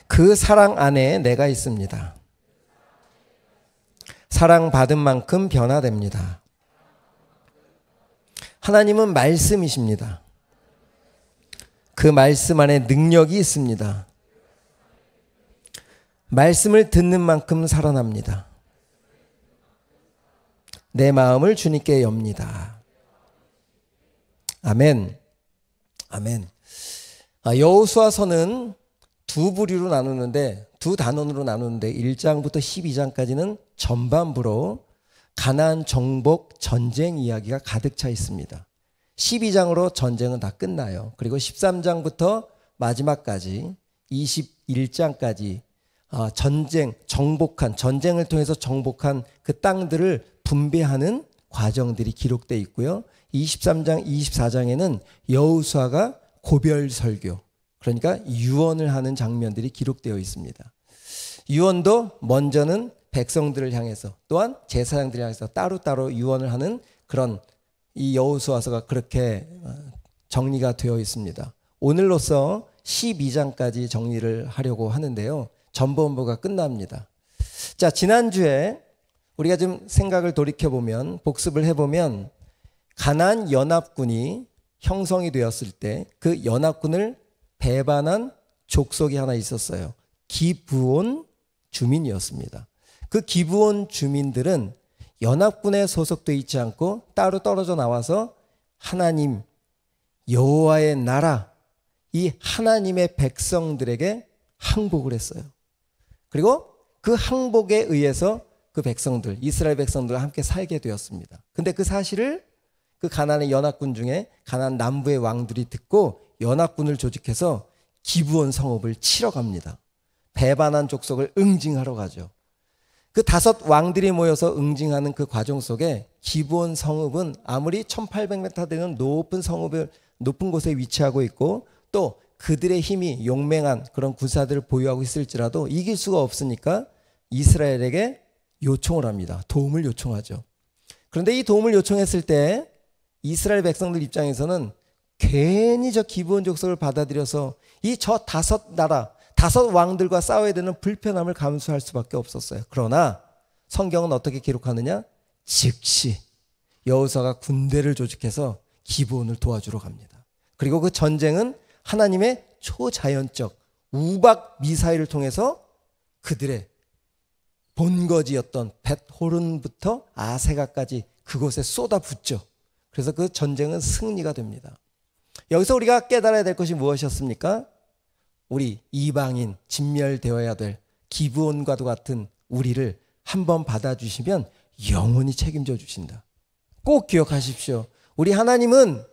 그 사랑 안에 내가 있습니다. 사랑받은 만큼 변화됩니다. 하나님은 말씀이십니다. 그 말씀 안에 능력이 있습니다. 말씀을 듣는 만큼 살아납니다. 내 마음을 주님께 엽니다. 아멘. 아멘. 여호수아서는 두 부류로 나누는데, 두 단원으로 나누는데 1장부터 12장까지는 전반부로 가나안 정복 전쟁 이야기가 가득 차 있습니다. 12장으로 전쟁은 다 끝나요. 그리고 13장부터 마지막까지 21장까지 전쟁을 통해서 정복한 그 땅들을 분배하는 과정들이 기록되어 있고요. 23장, 24장에는 여호수아가 고별 설교, 그러니까 유언을 하는 장면들이 기록되어 있습니다. 유언도 먼저는 백성들을 향해서, 또한 제사장들을 향해서 따로따로 유언을 하는 그런 이 여호수아서가 그렇게 정리가 되어 있습니다. 오늘로써 12장까지 정리를 하려고 하는데요. 전본부가 끝납니다. 자, 지난주에 우리가 좀 생각을 돌이켜보면, 복습을 해보면, 가나안 연합군이 형성이 되었을 때 그 연합군을 배반한 족속이 하나 있었어요. 기브온 주민이었습니다. 그 기브온 주민들은 연합군에 소속되어 있지 않고 따로 떨어져 나와서 하나님, 여호와의 나라, 이 하나님의 백성들에게 항복을 했어요. 그리고 그 항복에 의해서 그 백성들, 이스라엘 백성들과 함께 살게 되었습니다. 근데 그 사실을 그 가나안의 연합군 중에 가나안 남부의 왕들이 듣고 연합군을 조직해서 기브온 성읍을 치러 갑니다. 배반한 족속을 응징하러 가죠. 그 5 왕들이 모여서 응징하는 그 과정 속에 기브온 성읍은 아무리 1800m 되는 높은 곳에 위치하고 있고, 또 그들의 힘이 용맹한 그런 군사들을 보유하고 있을지라도 이길 수가 없으니까 이스라엘에게 요청을 합니다. 도움을 요청하죠. 그런데 이 도움을 요청했을 때 이스라엘 백성들 입장에서는 괜히 저 기브온 족속을 받아들여서 이 저 5 나라, 5 왕들과 싸워야 되는 불편함을 감수할 수밖에 없었어요. 그러나 성경은 어떻게 기록하느냐? 즉시 여호수아가 군대를 조직해서 기브온을 도와주러 갑니다. 그리고 그 전쟁은 하나님의 초자연적 우박 미사일을 통해서 그들의 본거지였던 벳호른부터 아세가까지 그곳에 쏟아붓죠. 그래서 그 전쟁은 승리가 됩니다. 여기서 우리가 깨달아야 될 것이 무엇이었습니까? 우리 이방인, 진멸되어야 될 기브온과도 같은 우리를 한번 받아주시면 영원히 책임져 주신다. 꼭 기억하십시오. 우리 하나님은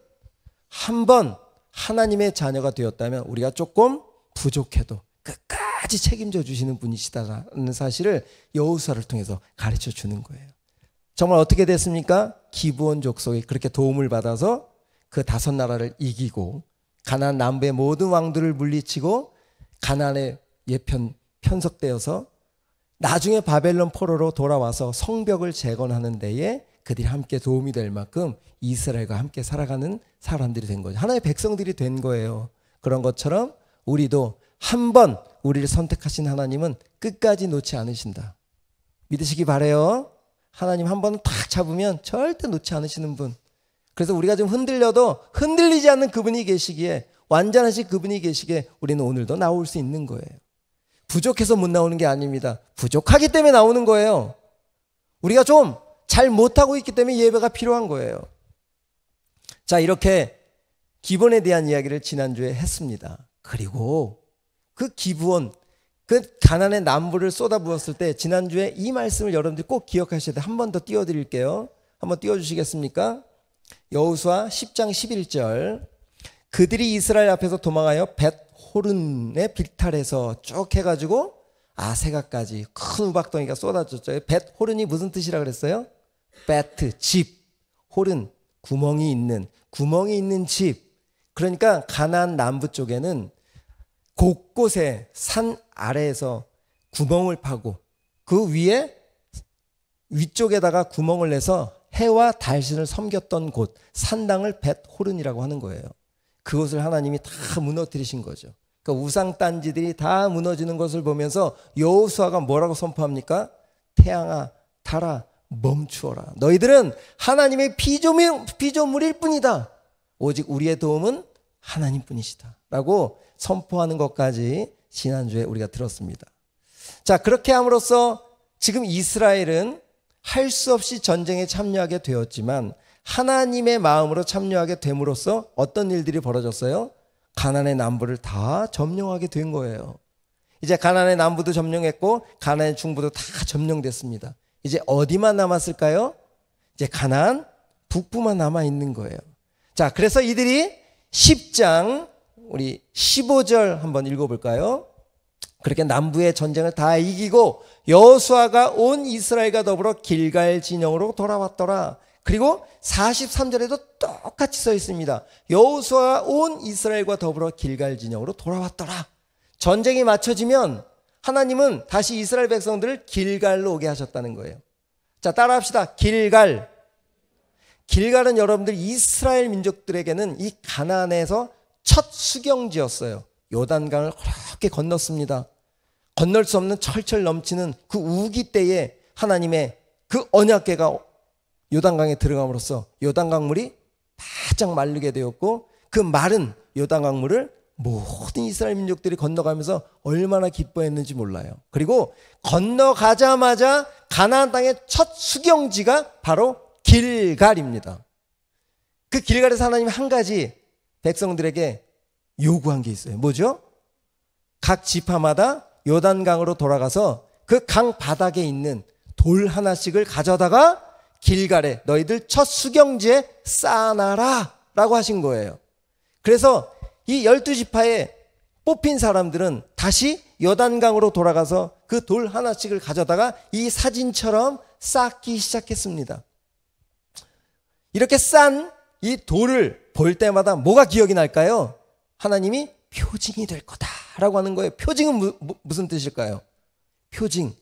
한번 하나님의 자녀가 되었다면 우리가 조금 부족해도 끝까지 책임져 주시는 분이시다는 사실을 여호수아를 통해서 가르쳐 주는 거예요. 정말 어떻게 됐습니까? 기브온 족속이 그렇게 도움을 받아서 그 5 나라를 이기고 가나안 남부의 모든 왕들을 물리치고 가나안에 편속되어서 나중에 바벨론 포로로 돌아와서 성벽을 재건하는 데에 그들이 함께 도움이 될 만큼 이스라엘과 함께 살아가는 사람들이 된 거죠. 하나의 백성들이 된 거예요. 그런 것처럼 우리도 한번 우리를 선택하신 하나님은 끝까지 놓지 않으신다. 믿으시기 바라요. 하나님 한 번 탁 잡으면 절대 놓지 않으시는 분. 그래서 우리가 좀 흔들려도 흔들리지 않는 그분이 계시기에, 완전하신 그분이 계시기에 우리는 오늘도 나올 수 있는 거예요. 부족해서 못 나오는 게 아닙니다. 부족하기 때문에 나오는 거예요. 우리가 좀 잘 못하고 있기 때문에 예배가 필요한 거예요. 자, 이렇게 기브온에 대한 이야기를 지난주에 했습니다. 그리고 그 기브온, 그 가나안의 남부를 쏟아부었을 때 지난주에 이 말씀을 여러분들이 꼭 기억하셔야 돼요. 한 번 더 띄워드릴게요. 한번 띄워주시겠습니까? 여호수아 10장 11절. 그들이 이스라엘 앞에서 도망하여 벳호른의 빌탈에서 쭉 해가지고 아세가까지 큰 우박덩이가 쏟아졌죠. 벳호른이 무슨 뜻이라 그랬어요? 베트, 집, 호른, 구멍이 있는 집. 그러니까 가나안 남부 쪽에는 곳곳에 산 아래에서 구멍을 파고 그 위에 위쪽에다가 구멍을 내서 해와 달신을 섬겼던 곳, 산당을 벳호른이라고 하는 거예요. 그것을 하나님이 다 무너뜨리신 거죠. 그 우상 딴지들이 다 무너지는 것을 보면서 여호수아가 뭐라고 선포합니까? 태양아 달아 멈추어라. 너희들은 하나님의 피조물일 뿐이다. 오직 우리의 도움은 하나님뿐이시다 라고 선포하는 것까지 지난주에 우리가 들었습니다. 자, 그렇게 함으로써 지금 이스라엘은 할 수 없이 전쟁에 참여하게 되었지만 하나님의 마음으로 참여하게 됨으로써 어떤 일들이 벌어졌어요? 가나안의 남부를 다 점령하게 된 거예요. 이제 가나안의 남부도 점령했고 가나안의 중부도 다 점령됐습니다. 이제 어디만 남았을까요? 이제 가나안 북부만 남아 있는 거예요. 자, 그래서 이들이 10장 우리 15절 한번 읽어볼까요? 그렇게 남부의 전쟁을 다 이기고 여호수아가 온 이스라엘과 더불어 길갈 진영으로 돌아왔더라. 그리고 43절에도 똑같이 써 있습니다. 여호수아가 온 이스라엘과 더불어 길갈 진영으로 돌아왔더라. 전쟁이 맞춰지면 하나님은 다시 이스라엘 백성들을 길갈로 오게 하셨다는 거예요. 자, 따라합시다. 길갈. 길갈은 여러분들 이스라엘 민족들에게는 이 가나안에서 첫 수경지였어요. 요단강을 그렇게 건넜습니다. 건널 수 없는 철철 넘치는 그 우기 때에 하나님의 그 언약궤가 요단강에 들어감으로써 요단강물이 바짝 마르게 되었고 그 마른 요단강물을 모든 이스라엘 민족들이 건너가면서 얼마나 기뻐했는지 몰라요. 그리고 건너가자마자 가나안 땅의 첫 수경지가 바로 길갈입니다. 그 길갈에서 하나님이 한 가지 백성들에게 요구한 게 있어요. 뭐죠? 각 지파마다 요단강으로 돌아가서 그 강 바닥에 있는 돌 하나씩을 가져다가 길갈에 너희들 첫 수경지에 쌓아놔라 라고 하신 거예요. 그래서 이 12지파에 뽑힌 사람들은 다시 요단강으로 돌아가서 그 돌 하나씩을 가져다가 이 사진처럼 쌓기 시작했습니다. 이렇게 싼 이 돌을 볼 때마다 뭐가 기억이 날까요? 하나님이 표징이 될 거다라고 하는 거예요. 표징은 무슨 뜻일까요? 표징,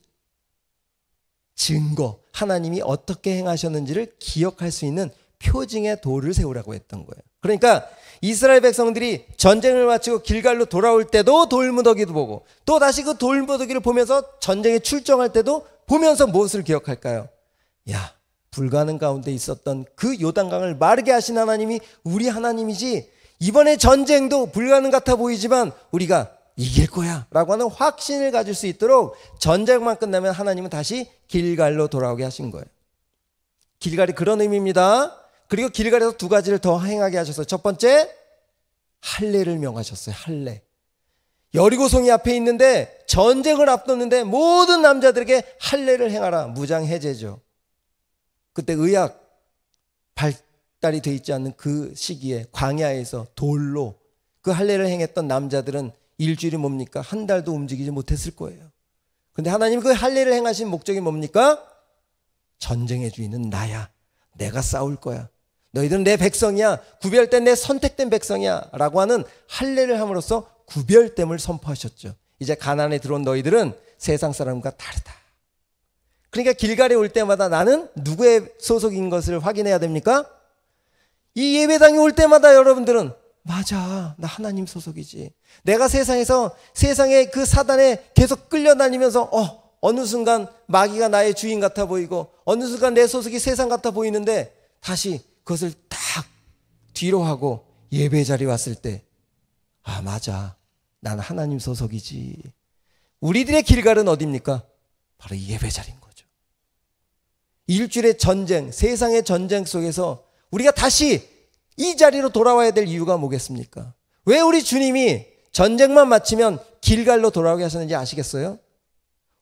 증거, 하나님이 어떻게 행하셨는지를 기억할 수 있는 표징의 돌을 세우라고 했던 거예요. 그러니까 이스라엘 백성들이 전쟁을 마치고 길갈로 돌아올 때도 돌무더기도 보고 또 다시 그 돌무더기를 보면서 전쟁에 출정할 때도 보면서 무엇을 기억할까요? 야, 불가능 가운데 있었던 그 요단강을 마르게 하신 하나님이 우리 하나님이지, 이번에 전쟁도 불가능 같아 보이지만 우리가 이길 거야 라고 하는 확신을 가질 수 있도록 전쟁만 끝나면 하나님은 다시 길갈로 돌아오게 하신 거예요. 길갈이 그런 의미입니다. 그리고 길갈에서 두 가지를 더 행하게 하셨어요. 첫 번째, 할례를 명하셨어요. 할례. 여리고성이 앞에 있는데 전쟁을 앞뒀는데 모든 남자들에게 할례를 행하라. 무장해제죠. 그때 의학 발달이 돼 있지 않는 그 시기에 광야에서 돌로 그 할례를 행했던 남자들은 일주일이 뭡니까? 한 달도 움직이지 못했을 거예요. 근데 하나님이 그 할례를 행하신 목적이 뭡니까? 전쟁의 주인은 나야. 내가 싸울 거야. 너희들은 내 백성이야. 구별된 내 선택된 백성이야 라고 하는 할례를 함으로써 구별됨을 선포하셨죠. 이제 가나안에 들어온 너희들은 세상 사람과 다르다. 그러니까 길갈에 올 때마다 나는 누구의 소속인 것을 확인해야 됩니까? 이 예배당에 올 때마다 여러분들은 맞아, 나 하나님 소속이지. 내가 세상에서 세상의 그 사단에 계속 끌려다니면서 어느 순간 마귀가 나의 주인 같아 보이고 어느 순간 내 소속이 세상 같아 보이는데 다시 그것을 딱 뒤로 하고 예배 자리에 왔을 때 아, 맞아, 나는 하나님 소속이지. 우리들의 길갈은 어디입니까? 바로 이 예배 자리인 거죠. 일주일의 전쟁, 세상의 전쟁 속에서 우리가 다시 이 자리로 돌아와야 될 이유가 뭐겠습니까? 왜 우리 주님이 전쟁만 마치면 길갈로 돌아오게 하셨는지 아시겠어요?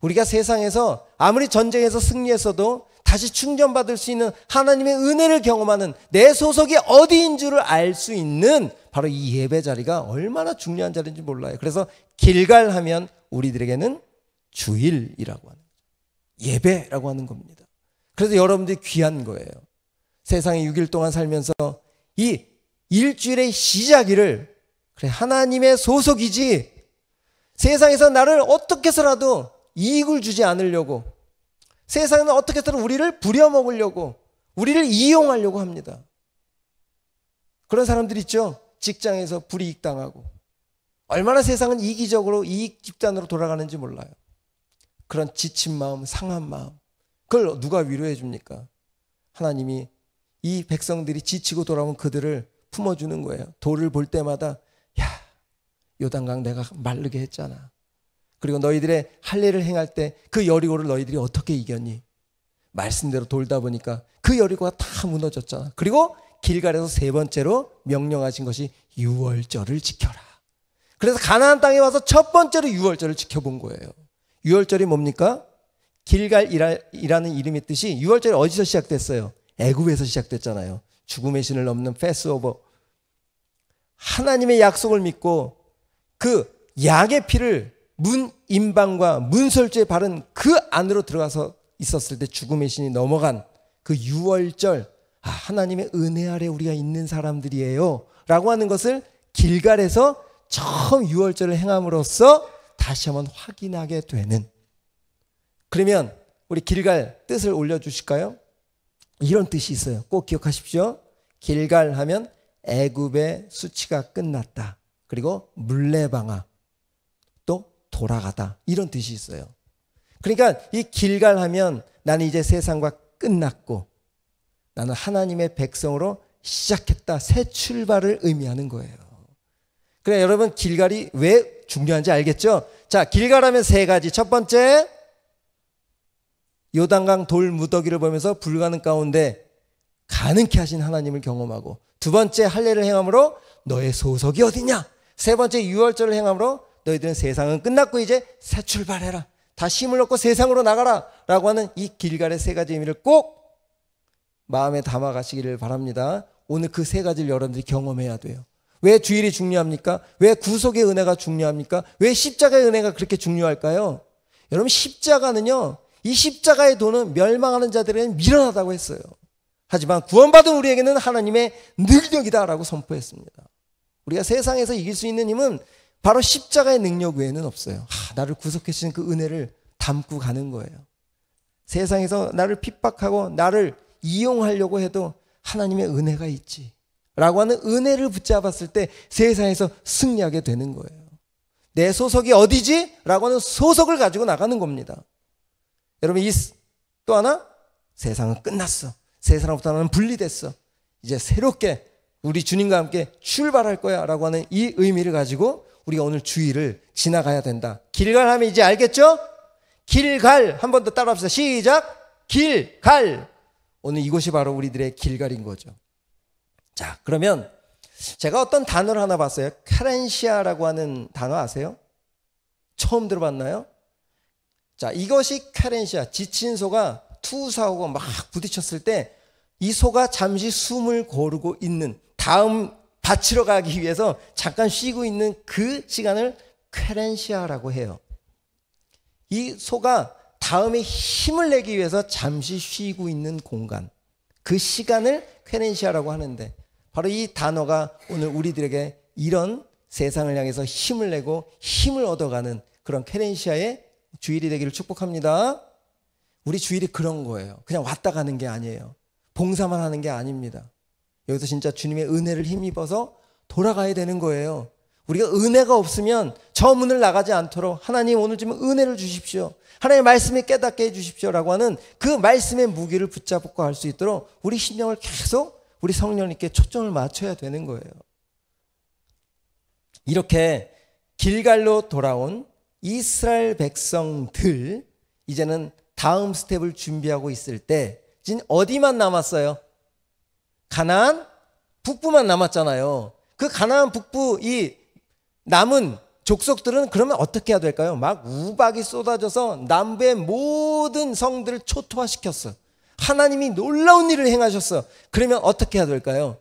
우리가 세상에서 아무리 전쟁에서 승리했어도 다시 충전받을 수 있는 하나님의 은혜를 경험하는 내 소속이 어디인 줄을 알 수 있는 바로 이 예배 자리가 얼마나 중요한 자리인지 몰라요. 그래서 길갈 하면 우리들에게는 주일이라고 하는 거죠. 예배라고 하는 겁니다. 그래서 여러분들이 귀한 거예요. 세상에 6일 동안 살면서 이 일주일의 시작일을 그래, 하나님의 소속이지, 세상에서 나를 어떻게 해서라도 이익을 주지 않으려고, 세상에는 어떻게 해서든 우리를 부려먹으려고, 우리를 이용하려고 합니다. 그런 사람들 있죠. 직장에서 불이익 당하고 얼마나 세상은 이기적으로 이익 집단으로 돌아가는지 몰라요. 그런 지친 마음, 상한 마음, 그걸 누가 위로해 줍니까? 하나님이 이 백성들이 지치고 돌아온 그들을 품어주는 거예요. 돌을 볼 때마다 야, 요단강 내가 마르게 했잖아. 그리고 너희들의 할례를 행할 때 그 여리고를 너희들이 어떻게 이겼니? 말씀대로 돌다 보니까 그 여리고가 다 무너졌잖아. 그리고 길갈에서 세 번째로 명령하신 것이 유월절을 지켜라. 그래서 가나안 땅에 와서 첫 번째로 유월절을 지켜본 거예요. 유월절이 뭡니까? 길갈이라는 이름의 뜻이 유월절이 어디서 시작됐어요? 애굽에서 시작됐잖아요. 죽음의 신을 넘는 패스오버. 하나님의 약속을 믿고 그 양의 피를 문 임방과 문설주에 바른 그 안으로 들어가서 있었을 때 죽음의 신이 넘어간 그 유월절, 하나님의 은혜 아래 우리가 있는 사람들이에요 라고 하는 것을 길갈에서 처음 유월절을 행함으로써 다시 한번 확인하게 되는. 그러면 우리 길갈 뜻을 올려주실까요? 이런 뜻이 있어요. 꼭 기억하십시오. 길갈 하면 애굽의 수치가 끝났다. 그리고 물레방아, 또 돌아가다, 이런 뜻이 있어요. 그러니까 이 길갈 하면 나는 이제 세상과 끝났고 나는 하나님의 백성으로 시작했다, 새 출발을 의미하는 거예요. 그래, 여러분 길갈이 왜 중요한지 알겠죠? 자, 길갈 하면 세 가지. 첫 번째, 요단강 돌 무더기를 보면서 불가능 가운데 가능케 하신 하나님을 경험하고, 두 번째 할례를 행함으로 너의 소속이 어디냐? 세 번째 유월절을 행함으로 너희들은 세상은 끝났고 이제 새 출발해라, 다시 힘을 얻고 세상으로 나가라 라고 하는 이 길갈의 세 가지 의미를 꼭 마음에 담아 가시기를 바랍니다. 오늘 그 세 가지를 여러분들이 경험해야 돼요. 왜 주일이 중요합니까? 왜 구속의 은혜가 중요합니까? 왜 십자가의 은혜가 그렇게 중요할까요? 여러분, 십자가는요, 이 십자가의 도는 멸망하는 자들에게는 미련하다고 했어요. 하지만 구원받은 우리에게는 하나님의 능력이다라고 선포했습니다. 우리가 세상에서 이길 수 있는 힘은 바로 십자가의 능력 외에는 없어요. 나를 구속해 주신 그 은혜를 담고 가는 거예요. 세상에서 나를 핍박하고 나를 이용하려고 해도 하나님의 은혜가 있지 라고 하는 은혜를 붙잡았을 때 세상에서 승리하게 되는 거예요. 내 소속이 어디지? 라고 하는 소속을 가지고 나가는 겁니다. 여러분, 또 하나, 세상은 끝났어. 세상으로부터 나는 분리됐어. 이제 새롭게 우리 주님과 함께 출발할 거야 라고 하는 이 의미를 가지고 우리가 오늘 주일을 지나가야 된다. 길갈 하면 이제 알겠죠? 길갈, 한 번 더 따라합시다. 시작. 길갈. 오늘 이곳이 바로 우리들의 길갈인 거죠. 자, 그러면 제가 어떤 단어를 하나 봤어요. 카렌시아라고 하는 단어 아세요? 처음 들어봤나요? 자, 이것이 카렌시아. 지친 소가 투사하고 막 부딪혔을 때 이 소가 잠시 숨을 고르고 있는, 다음 밭으로 가기 위해서 잠깐 쉬고 있는 그 시간을 카렌시아라고 해요. 이 소가 다음에 힘을 내기 위해서 잠시 쉬고 있는 공간, 그 시간을 카렌시아라고 하는데, 바로 이 단어가 오늘 우리들에게 이런 세상을 향해서 힘을 내고 힘을 얻어가는 그런 카렌시아의 주일이 되기를 축복합니다. 우리 주일이 그런 거예요. 그냥 왔다 가는 게 아니에요. 봉사만 하는 게 아닙니다. 여기서 진짜 주님의 은혜를 힘입어서 돌아가야 되는 거예요. 우리가 은혜가 없으면 저 문을 나가지 않도록 하나님 오늘 좀 은혜를 주십시오, 하나님의 말씀을 깨닫게 해주십시오 라고 하는 그 말씀의 무기를 붙잡고 할 수 있도록 우리 신령을 계속 우리 성령님께 초점을 맞춰야 되는 거예요. 이렇게 길갈로 돌아온 이스라엘 백성들, 이제는 다음 스텝을 준비하고 있을 때 지금 어디만 남았어요? 가나안 북부만 남았잖아요. 그 가나안 북부 이 남은 족속들은 그러면 어떻게 해야 될까요? 막 우박이 쏟아져서 남부의 모든 성들을 초토화시켰어. 하나님이 놀라운 일을 행하셨어. 그러면 어떻게 해야 될까요?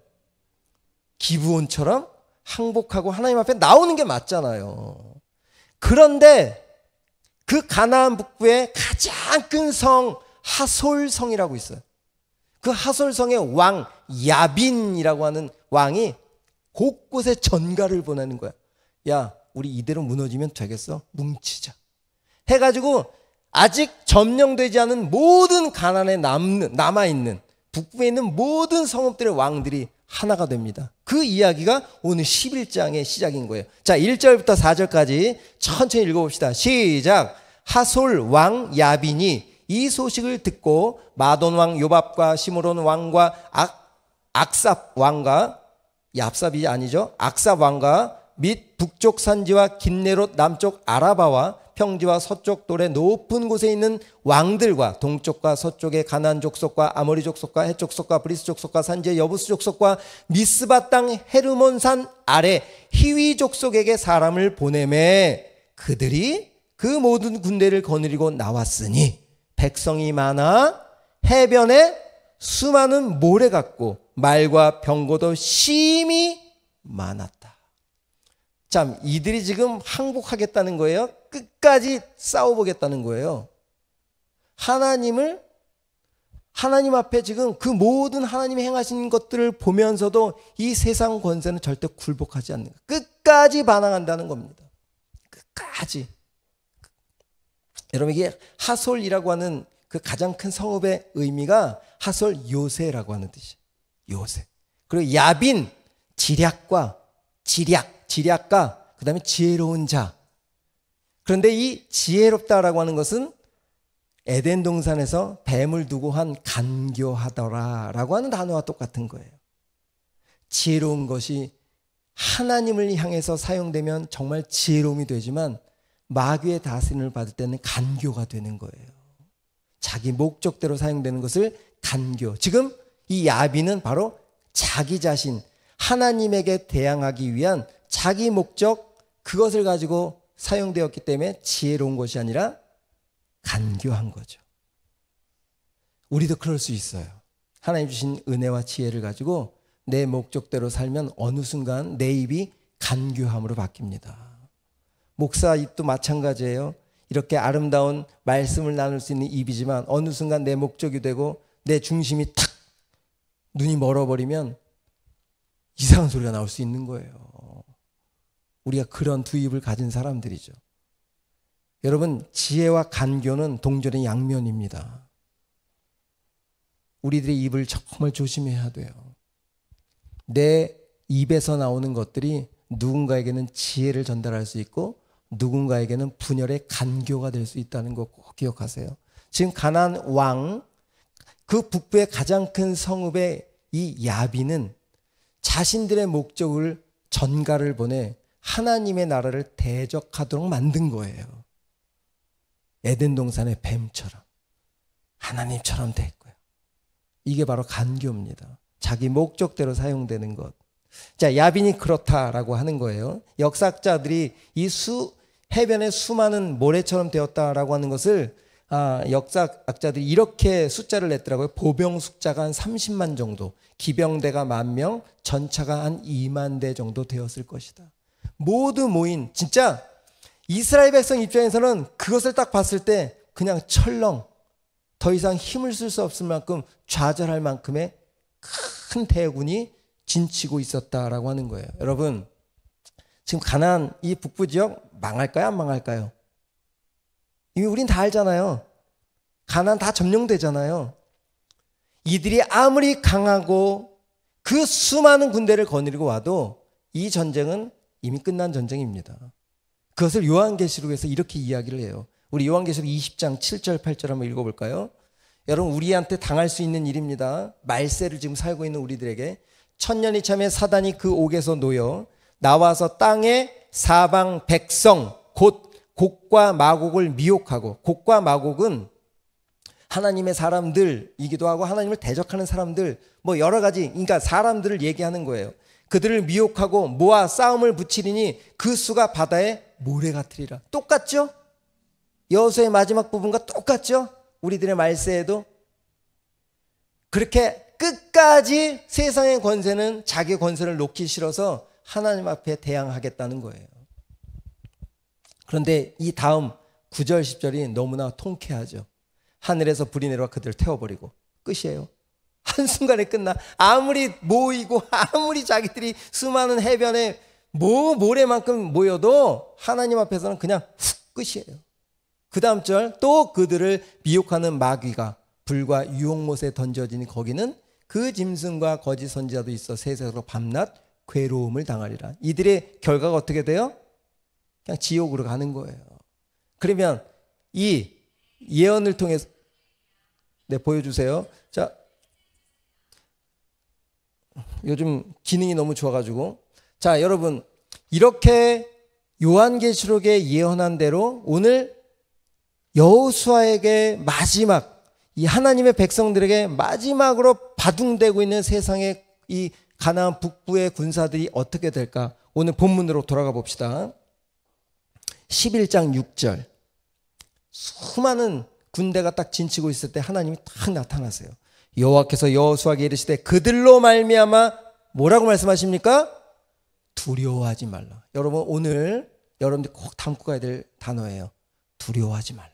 기브온처럼 항복하고 하나님 앞에 나오는 게 맞잖아요. 그런데 그 가나안 북부의 가장 큰 성 하솔성이라고 있어요. 그 하솔성의 왕 야빈이라고 하는 왕이 곳곳에 전가를 보내는 거야. 야, 우리 이대로 무너지면 되겠어? 뭉치자 해가지고 아직 점령되지 않은 모든 가나안에 남아있는 북부에 있는 모든 성읍들의 왕들이 하나가 됩니다. 그 이야기가 오늘 11장의 시작인 거예요. 자, 1절부터 4절까지 천천히 읽어봅시다. 시작. 하솔 왕 야빈이 이 소식을 듣고 마돈 왕 요밥과 시므론 왕과 악삽 왕과, 얍삽이 아니죠, 악삽 왕과 및 북쪽 산지와 긴네롯 남쪽 아라바와 평지와 서쪽 돌의 높은 곳에 있는 왕들과 동쪽과 서쪽의 가나안 족속과 아모리 족속과 헷 족속과 브리스 족속과 산지의 여부스 족속과 미스바 땅 헤르몬산 아래 히위 족속에게 사람을 보내매 그들이 그 모든 군대를 거느리고 나왔으니 백성이 많아 해변에 수많은 모래 같고 말과 병거도 심히 많았다. 참, 이들이 지금 항복하겠다는 거예요. 끝까지 싸워보겠다는 거예요. 하나님 앞에 지금 그 모든 하나님이 행하신 것들을 보면서도 이 세상 권세는 절대 굴복하지 않는 거예요. 끝까지 반항한다는 겁니다. 끝까지. 여러분, 이게 하솔이라고 하는 그 가장 큰 성읍의 의미가 하솔 요새라고 하는 뜻이에요. 요새. 그리고 야빈, 지략과 그 다음에 지혜로운 자. 그런데 이 지혜롭다라고 하는 것은 에덴 동산에서 뱀을 두고 한 간교하더라라고 하는 단어와 똑같은 거예요. 지혜로운 것이 하나님을 향해서 사용되면 정말 지혜로움이 되지만 마귀의 다스림을 받을 때는 간교가 되는 거예요. 자기 목적대로 사용되는 것을 간교. 지금 이 야빈은 바로 자기 자신, 하나님에게 대항하기 위한 자기 목적, 그것을 가지고 사용되었기 때문에 지혜로운 것이 아니라 간교한 거죠. 우리도 그럴 수 있어요. 하나님 주신 은혜와 지혜를 가지고 내 목적대로 살면 어느 순간 내 입이 간교함으로 바뀝니다. 목사 입도 마찬가지예요. 이렇게 아름다운 말씀을 나눌 수 있는 입이지만 어느 순간 내 목적이 되고 내 중심이 탁 눈이 멀어버리면 이상한 소리가 나올 수 있는 거예요. 우리가 그런 두 입을 가진 사람들이죠. 여러분, 지혜와 간교는 동전의 양면입니다. 우리들의 입을 정말 조심해야 돼요. 내 입에서 나오는 것들이 누군가에게는 지혜를 전달할 수 있고 누군가에게는 분열의 간교가 될 수 있다는 거 꼭 기억하세요. 지금 가나안 왕, 그 북부의 가장 큰 성읍의 이 야빈은 자신들의 목적을 전가를 보내 하나님의 나라를 대적하도록 만든 거예요. 에덴 동산의 뱀처럼 하나님처럼 됐고요. 이게 바로 간교입니다. 자기 목적대로 사용되는 것. 자, 야빈이 그렇다라고 하는 거예요. 역사학자들이 이 해변에 수많은 모래처럼 되었다라고 하는 것을 역사학자들이 이렇게 숫자를 냈더라고요. 보병 숫자가 한 30만 정도, 기병대가 10,000명, 전차가 한 2만 대 정도 되었을 것이다. 모두 모인, 진짜 이스라엘 백성 입장에서는 그것을 딱 봤을 때 그냥 철렁, 더 이상 힘을 쓸 수 없을 만큼 좌절할 만큼의 큰 대군이 진치고 있었다라고 하는 거예요. 여러분, 지금 가나안 이 북부 지역 망할까요? 안 망할까요? 이미 우린 다 알잖아요. 가나안 다 점령되잖아요. 이들이 아무리 강하고 그 수많은 군대를 거느리고 와도 이 전쟁은 이미 끝난 전쟁입니다. 그것을 요한계시록에서 이렇게 이야기를 해요. 우리 요한계시록 20장 7절 8절 한번 읽어볼까요? 여러분, 우리한테 당할 수 있는 일입니다. 말세를 지금 살고 있는 우리들에게. 천년이 참에 사단이 그 옥에서 놓여 나와서 땅의 사방 백성 곧 곡과 마곡을 미혹하고, 곡과 마곡은 하나님의 사람들이기도 하고 하나님을 대적하는 사람들, 뭐 여러 가지, 그러니까 사람들을 얘기하는 거예요. 그들을 미혹하고 모아 싸움을 붙이리니 그 수가 바다의 모래 같으리라. 똑같죠? 여호수아의 마지막 부분과 똑같죠? 우리들의 말세에도 그렇게 끝까지 세상의 권세는 자기 권세를 놓기 싫어서 하나님 앞에 대항하겠다는 거예요. 그런데 이 다음 9절 10절이 너무나 통쾌하죠. 하늘에서 불이 내려와 그들을 태워버리고 끝이에요. 한순간에 끝나. 아무리 모이고 아무리 자기들이 수많은 해변에 모래만큼 모여도 하나님 앞에서는 그냥 훅 끝이에요. 그 다음 절, 또 그들을 미혹하는 마귀가 불과 유혹못에 던져지니 거기는 그 짐승과 거짓 선지자도 있어 세세로 밤낮 괴로움을 당하리라. 이들의 결과가 어떻게 돼요? 그냥 지옥으로 가는 거예요. 그러면 이 예언을 통해서 보여주세요. 자, 요즘 기능이 너무 좋아가지고, 자, 여러분, 이렇게 요한계시록에 예언한 대로 오늘 여호수아에게 마지막, 이 하나님의 백성들에게 마지막으로 바둥대고 있는 세상의 이 가나안 북부의 군사들이 어떻게 될까? 오늘 본문으로 돌아가 봅시다. 11장 6절. 수많은 군대가 딱 진치고 있을 때 하나님이 딱 나타나세요. 여호와께서 여호수아에게 이르시되 그들로 말미암아 뭐라고 말씀하십니까? 두려워하지 말라. 여러분, 오늘 여러분들이 꼭 담고 가야 될 단어예요. 두려워하지 말라.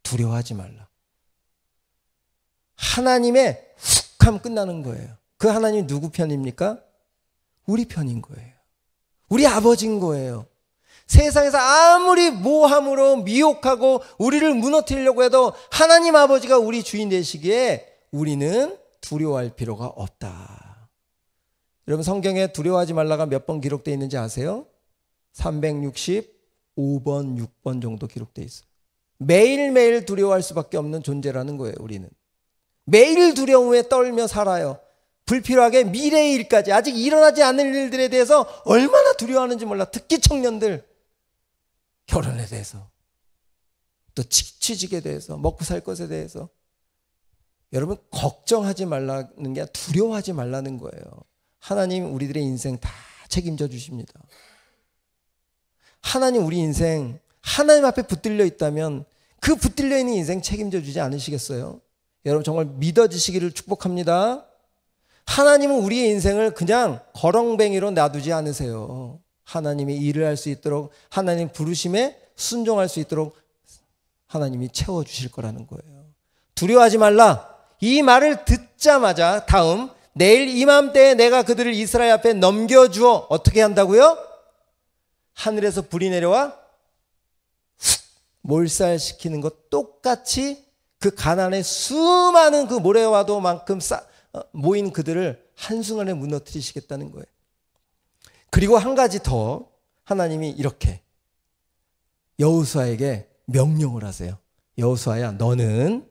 두려워하지 말라. 하나님의 훅 하면 끝나는 거예요. 그 하나님이 누구 편입니까? 우리 편인 거예요. 우리 아버지인 거예요. 세상에서 아무리 모함으로 미혹하고 우리를 무너뜨리려고 해도 하나님 아버지가 우리 주인 되시기에 우리는 두려워할 필요가 없다. 여러분, 성경에 두려워하지 말라가 몇 번 기록되어 있는지 아세요? 365번, 6번 정도 기록되어 있어요. 매일매일 두려워할 수밖에 없는 존재라는 거예요. 우리는 매일 두려움에 떨며 살아요. 불필요하게 미래의 일까지, 아직 일어나지 않을 일들에 대해서 얼마나 두려워하는지 몰라. 특히 청년들, 결혼에 대해서, 또 취직에 대해서, 먹고 살 것에 대해서. 여러분, 걱정하지 말라는 게 아니라 두려워하지 말라는 거예요. 하나님 우리들의 인생 다 책임져 주십니다. 하나님 우리 인생 하나님 앞에 붙들려 있다면 그 붙들려 있는 인생 책임져 주지 않으시겠어요? 여러분, 정말 믿어지시기를 축복합니다. 하나님은 우리의 인생을 그냥 거렁뱅이로 놔두지 않으세요. 하나님이 일을 할 수 있도록, 하나님 부르심에 순종할 수 있도록 하나님이 채워주실 거라는 거예요. 두려워하지 말라. 이 말을 듣자마자 다음, 내일 이맘때에 내가 그들을 이스라엘 앞에 넘겨주어 어떻게 한다고요? 하늘에서 불이 내려와 몰살시키는 것 똑같이 그 가나안의 수많은 그 모래와도만큼 모인 그들을 한순간에 무너뜨리시겠다는 거예요. 그리고 한 가지 더, 하나님이 이렇게 여호수아에게 명령을 하세요. 여호수아야, 너는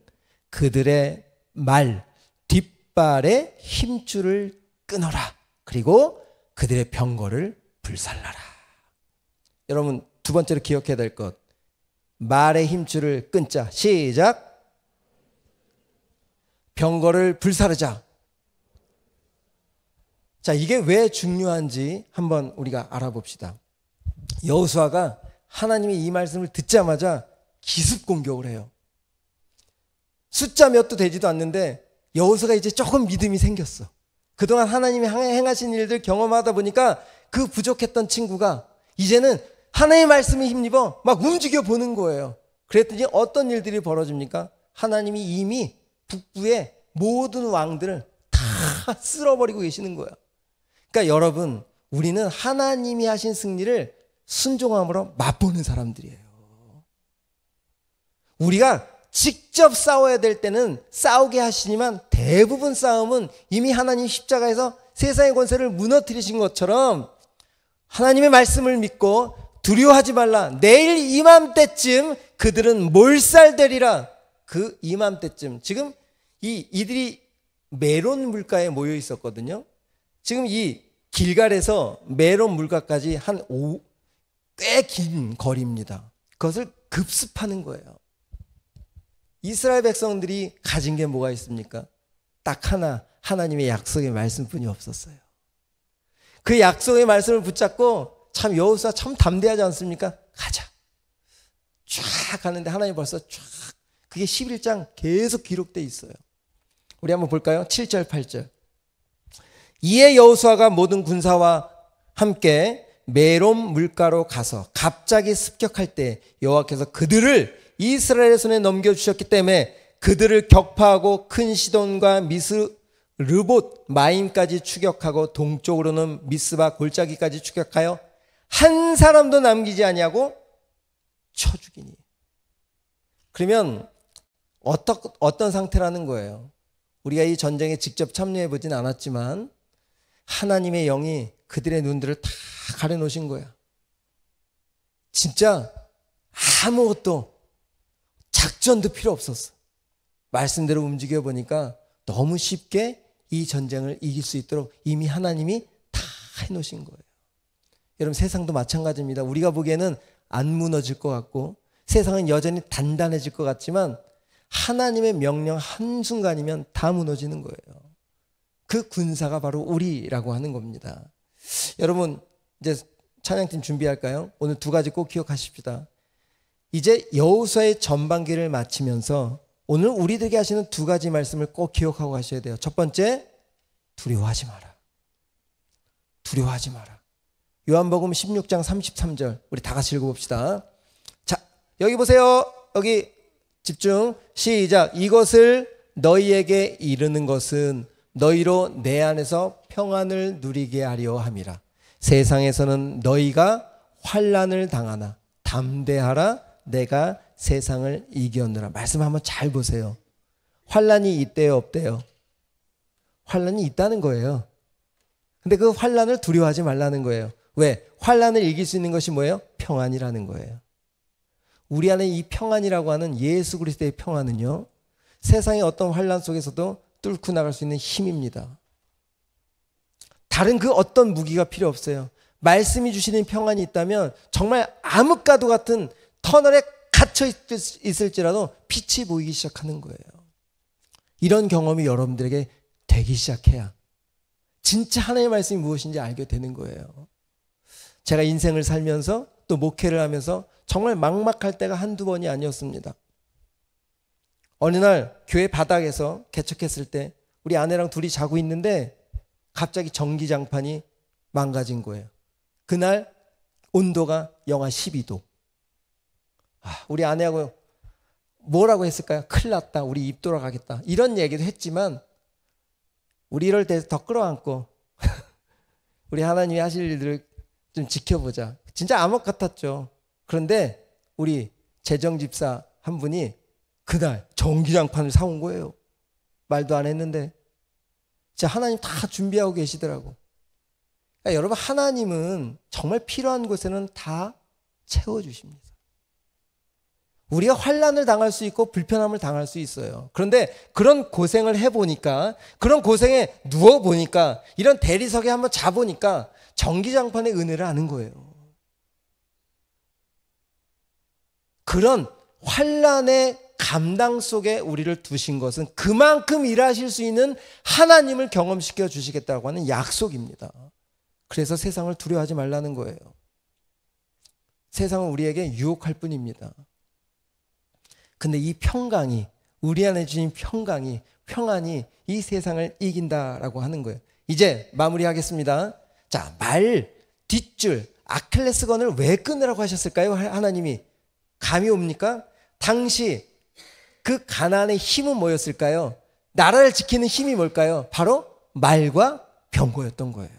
그들의 말, 뒷발의 힘줄을 끊어라. 그리고 그들의 병거를 불살라라. 여러분, 두 번째로 기억해야 될 것, 말의 힘줄을 끊자. 시작. 병거를 불사르자. 자, 이게 왜 중요한지 한번 우리가 알아봅시다. 여호수아가 하나님의 이 말씀을 듣자마자 기습 공격을 해요. 숫자 몇도 되지도 않는데 여호수아가 이제 조금 믿음이 생겼어. 그동안 하나님이 행하신 일들 경험하다 보니까 그 부족했던 친구가 이제는 하나님의 말씀에 힘입어 막 움직여 보는 거예요. 그랬더니 어떤 일들이 벌어집니까? 하나님이 이미 북부의 모든 왕들을 다 쓸어버리고 계시는 거예요. 그러니까 여러분, 우리는 하나님이 하신 승리를 순종함으로 맛보는 사람들이에요. 우리가 직접 싸워야 될 때는 싸우게 하시지만 대부분 싸움은 이미 하나님 십자가에서 세상의 권세를 무너뜨리신 것처럼 하나님의 말씀을 믿고 두려워하지 말라. 내일 이맘때쯤 그들은 몰살되리라. 그 이맘때쯤, 지금 이들이 메론 물가에 모여 있었거든요. 지금 이 길갈에서 메론 물가까지 꽤 긴 거리입니다. 그것을 급습하는 거예요. 이스라엘 백성들이 가진 게 뭐가 있습니까? 딱 하나, 하나님의 약속의 말씀뿐이 없었어요. 그 약속의 말씀을 붙잡고, 참 여호수아 참 담대하지 않습니까? 가자. 쫙 가는데 하나님 벌써 쫙, 그게 11장 계속 기록되어 있어요. 우리 한번 볼까요? 7절 8절. 이에 여호수아가 모든 군사와 함께 메론 물가로 가서 갑자기 습격할 때 여호와께서 그들을 이스라엘의 손에 넘겨주셨기 때문에 그들을 격파하고 큰 시돈과 미스르봇 마임까지 추격하고 동쪽으로는 미스바 골짜기까지 추격하여 한 사람도 남기지 아니하고 쳐 죽이니. 그러면 어떤 상태라는 거예요? 우리가 이 전쟁에 직접 참여해 보진 않았지만 하나님의 영이 그들의 눈들을 다 가려놓으신 거야. 진짜 아무것도 작전도 필요 없었어. 말씀대로 움직여 보니까 너무 쉽게 이 전쟁을 이길 수 있도록 이미 하나님이 다 해놓으신 거예요. 여러분, 세상도 마찬가지입니다. 우리가 보기에는 안 무너질 것 같고 세상은 여전히 단단해질 것 같지만 하나님의 명령 한순간이면 다 무너지는 거예요. 그 군사가 바로 우리라고 하는 겁니다. 여러분, 이제 찬양팀 준비할까요? 오늘 두 가지 꼭 기억하십시다. 이제 여호수아의 전반기를 마치면서 오늘 우리들에게 하시는 두 가지 말씀을 꼭 기억하고 가셔야 돼요. 첫 번째, 두려워하지 마라. 두려워하지 마라. 요한복음 16장 33절 우리 다 같이 읽어봅시다. 자, 여기 보세요. 여기 집중. 시작. 이것을 너희에게 이르는 것은 너희로 내 안에서 평안을 누리게 하려 함이라. 세상에서는 너희가 환난을 당하나 담대하라. 내가 세상을 이겼노라. 말씀 한번 잘 보세요. 환난이 있대요, 없대요? 환난이 있다는 거예요. 근데 그 환난을 두려워하지 말라는 거예요. 왜? 환난을 이길 수 있는 것이 뭐예요? 평안이라는 거예요. 우리 안에 이 평안이라고 하는 예수 그리스도의 평안은요, 세상의 어떤 환난 속에서도 뚫고 나갈 수 있는 힘입니다. 다른 그 어떤 무기가 필요 없어요. 말씀이 주시는 평안이 있다면 정말 암흑과도 같은 터널에 갇혀 있을지라도 빛이 보이기 시작하는 거예요. 이런 경험이 여러분들에게 되기 시작해야 진짜 하나님의 말씀이 무엇인지 알게 되는 거예요. 제가 인생을 살면서 또 목회를 하면서 정말 막막할 때가 한두 번이 아니었습니다. 어느 날 교회 바닥에서 개척했을 때 우리 아내랑 둘이 자고 있는데 갑자기 전기장판이 망가진 거예요. 그날 온도가 영하 12도. 우리 아내하고 뭐라고 했을까요? 큰일 났다. 우리 입 돌아가겠다. 이런 얘기도 했지만 우리 이럴 때 더 끌어안고 우리 하나님이 하실 일들을 좀 지켜보자. 진짜 암흑 같았죠. 그런데 우리 재정집사 한 분이 그날 전기장판을 사온 거예요. 말도 안 했는데. 진짜 하나님 다 준비하고 계시더라고. 그러니까 여러분, 하나님은 정말 필요한 곳에는 다 채워주십니다. 우리가 환난을 당할 수 있고 불편함을 당할 수 있어요. 그런데 그런 고생을 해보니까, 그런 고생에 누워보니까, 이런 대리석에 한번 자보니까 전기장판의 은혜를 아는 거예요. 그런 환난의 감당 속에 우리를 두신 것은 그만큼 일하실 수 있는 하나님을 경험시켜 주시겠다고 하는 약속입니다. 그래서 세상을 두려워하지 말라는 거예요. 세상은 우리에게 유혹할 뿐입니다. 근데 이 평강이, 우리 안에 주신 평안이 이 세상을 이긴다라고 하는 거예요. 이제 마무리하겠습니다. 자, 말 뒷줄 아킬레스건을 왜 끊으라고 하셨을까요? 하나님이 감이 옵니까? 당시 그 가나안의 힘은 뭐였을까요? 나라를 지키는 힘이 뭘까요? 바로 말과 병거였던 거예요.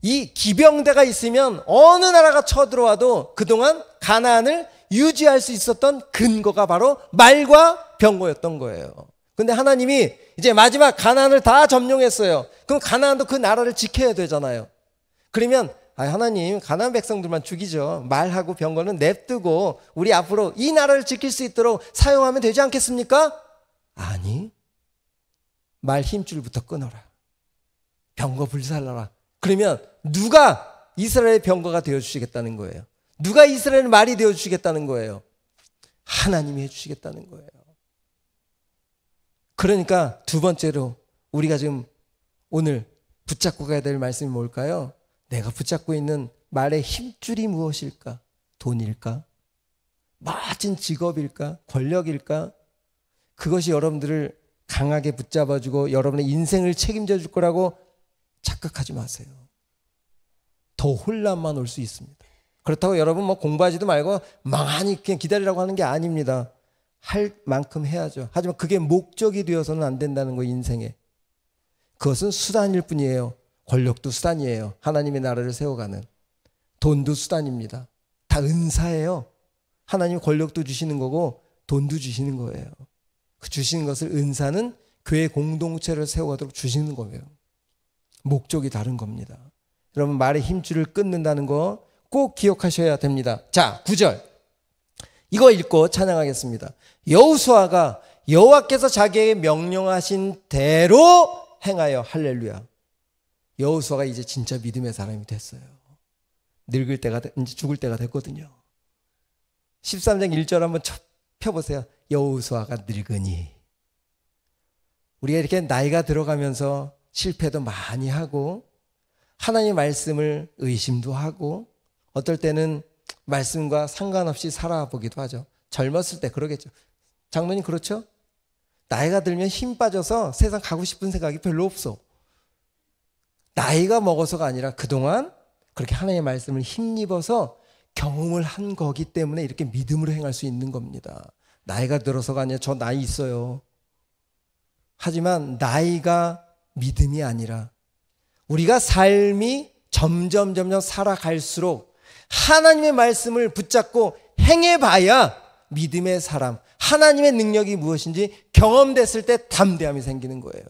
이 기병대가 있으면 어느 나라가 쳐들어와도 그동안 가나안을 유지할 수 있었던 근거가 바로 말과 병거였던 거예요. 근데 하나님이 이제 마지막 가나안을 다 점령했어요. 그럼 가나안도 그 나라를 지켜야 되잖아요. 그러면 하나님, 가나안 백성들만 죽이죠. 말하고 병거는 냅두고 우리 앞으로 이 나라를 지킬 수 있도록 사용하면 되지 않겠습니까? 아니, 말 힘줄부터 끊어라. 병거 불살라라. 그러면 누가 이스라엘의 병거가 되어주시겠다는 거예요? 누가 이스라엘의 말이 되어주시겠다는 거예요? 하나님이 해주시겠다는 거예요. 그러니까 두 번째로 우리가 지금 오늘 붙잡고 가야 될 말씀이 뭘까요? 내가 붙잡고 있는 말의 힘줄이 무엇일까? 돈일까? 멋진 직업일까? 권력일까? 그것이 여러분들을 강하게 붙잡아주고 여러분의 인생을 책임져 줄 거라고 착각하지 마세요. 더 혼란만 올 수 있습니다. 그렇다고 여러분 공부하지도 말고 멍하니 그냥 기다리라고 하는 게 아닙니다. 할 만큼 해야죠. 하지만 그게 목적이 되어서는 안 된다는 거예요, 인생에. 그것은 수단일 뿐이에요. 권력도 수단이에요. 하나님의 나라를 세워가는. 돈도 수단입니다. 다 은사예요. 하나님이 권력도 주시는 거고 돈도 주시는 거예요. 그 주시는 것을, 은사는 교회 공동체를 세워가도록 주시는 거예요. 목적이 다른 겁니다. 여러분, 말의 힘줄을 끊는다는 거 꼭 기억하셔야 됩니다. 자, 9절 이거 읽고 찬양하겠습니다. 여호수아가 여호와께서 자기에게 명령하신 대로 행하여. 할렐루야. 여호수아가 이제 진짜 믿음의 사람이 됐어요. 늙을 때가, 이제 죽을 때가 됐거든요. 13장 1절 한번 펴보세요. 여호수아가 늙으니. 우리가 이렇게 나이가 들어가면서 실패도 많이 하고 하나님의 말씀을 의심도 하고 어떨 때는 말씀과 상관없이 살아보기도 하죠. 젊었을 때 그러겠죠. 장로님 그렇죠? 나이가 들면 힘 빠져서 세상 가고 싶은 생각이 별로 없어. 나이가 먹어서가 아니라 그동안 그렇게 하나님의 말씀을 힘입어서 경험을 한 거기 때문에 이렇게 믿음으로 행할 수 있는 겁니다. 나이가 들어서가 아니라 저 나이 있어요. 하지만 나이가 믿음이 아니라 우리가 삶이 점점 살아갈수록 하나님의 말씀을 붙잡고 행해봐야 믿음의 사람, 하나님의 능력이 무엇인지 경험됐을 때 담대함이 생기는 거예요.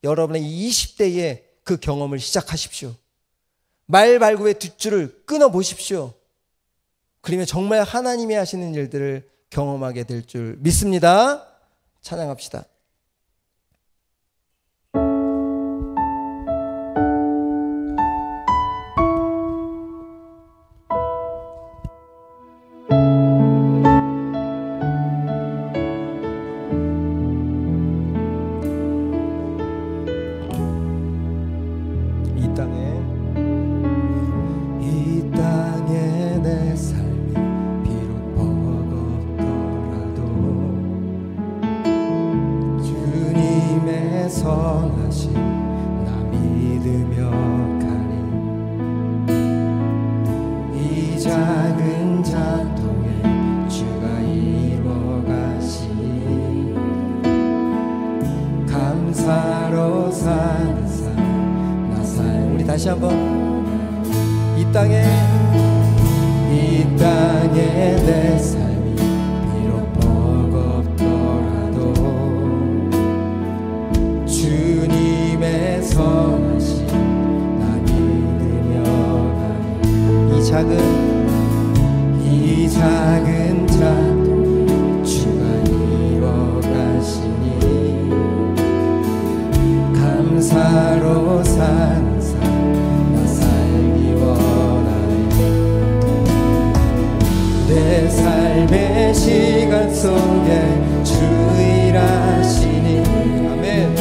여러분의 20대에 그 경험을 시작하십시오. 말발굽의 뒷줄을 끊어보십시오. 그러면 정말 하나님이 하시는 일들을 경험하게 될 줄 믿습니다. 찬양합시다. 선하심 나 믿으며 가리. 이 작은 자통에 주가 이루어 가시니 감사로 사는 삶 나 살. 우리 다시 한번 이 땅에 내 삶이 비록 버겁더라도 주님의 선하심 나 믿으며 가리. 이 작은 자도 주가 이루어 가시니 감사로 사는 삶 나 살기 원하네. 내 삶의 시간 속에 주 일하시니 아멘.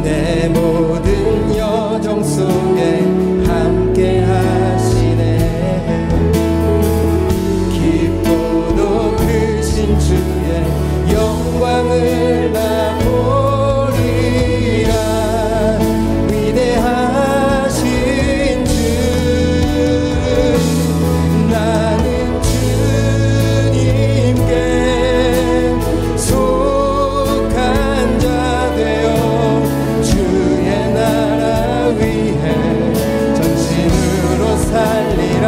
내 모든 여정 속에 함께 하시네. 깊고도 크신 주의 영광을 나 보리라. 위대하신 주 나는 주님께 속한 자 되어 주의 나라 위해 전심으로 살리라.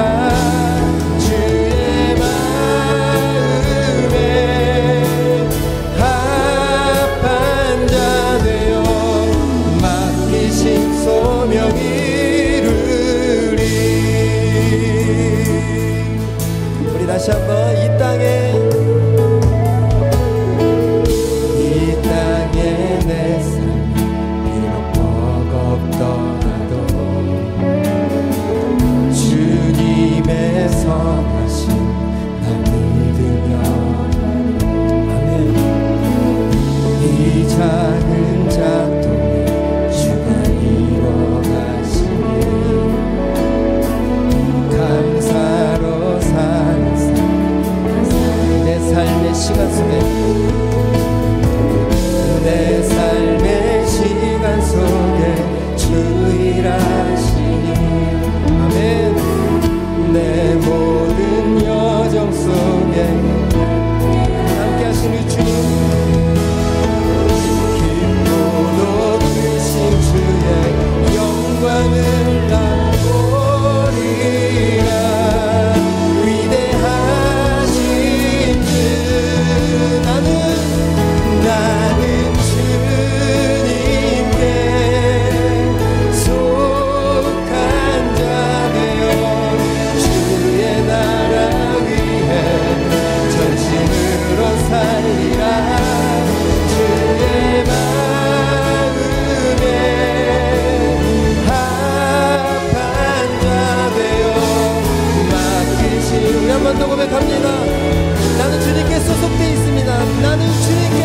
주의 마음에 합한 자 되어 맡기신 소명 이루리. 우리 다시 한번 이 땅에 내 삶이 비록 버겁더라도 주님의 선하심 나 믿으며 아멘. 이 작은 자통에 주가 이루어 가시니 감사로 사는 삶 한번더 고백합니다. 나는 주님께 소속되어 있습니다. 나는 주님께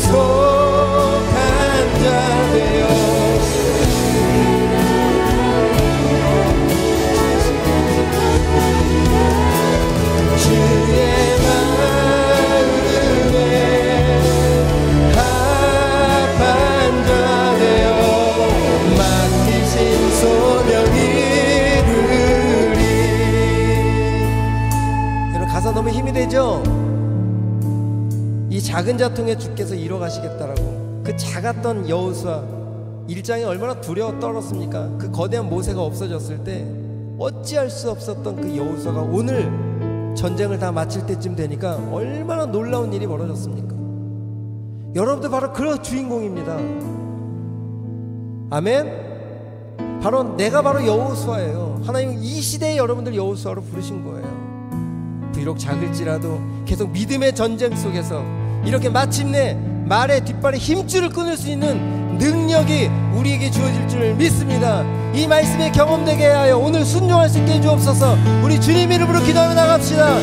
속한 자 되어 주의 마음에 합한 자 되어 맡기신 소명이 이루리. 여러분 가사 너무 힘이 되죠? 이 작은 자통에 주께서 이뤄가시겠다라고. 그 작았던 여호수아 1장이 얼마나 두려워 떨었습니까? 그 거대한 모세가 없어졌을 때 어찌할 수 없었던 그 여호수아가 오늘 전쟁을 다 마칠 때쯤 되니까 얼마나 놀라운 일이 벌어졌습니까? 여러분들 바로 그 주인공입니다. 아멘. 내가 바로 여호수아예요. 하나님은 이 시대에 여러분들 여호수아로 부르신 거예요. 비록 작을지라도 계속 믿음의 전쟁 속에서 이렇게 마침내 말의 뒷발에 힘줄을 끊을 수 있는 능력이 우리에게 주어질 줄 믿습니다. 이 말씀에 경험되게 하여 오늘 순종할 수 있게 해주옵소서. 우리 주님 이름으로 기도하며 나갑시다.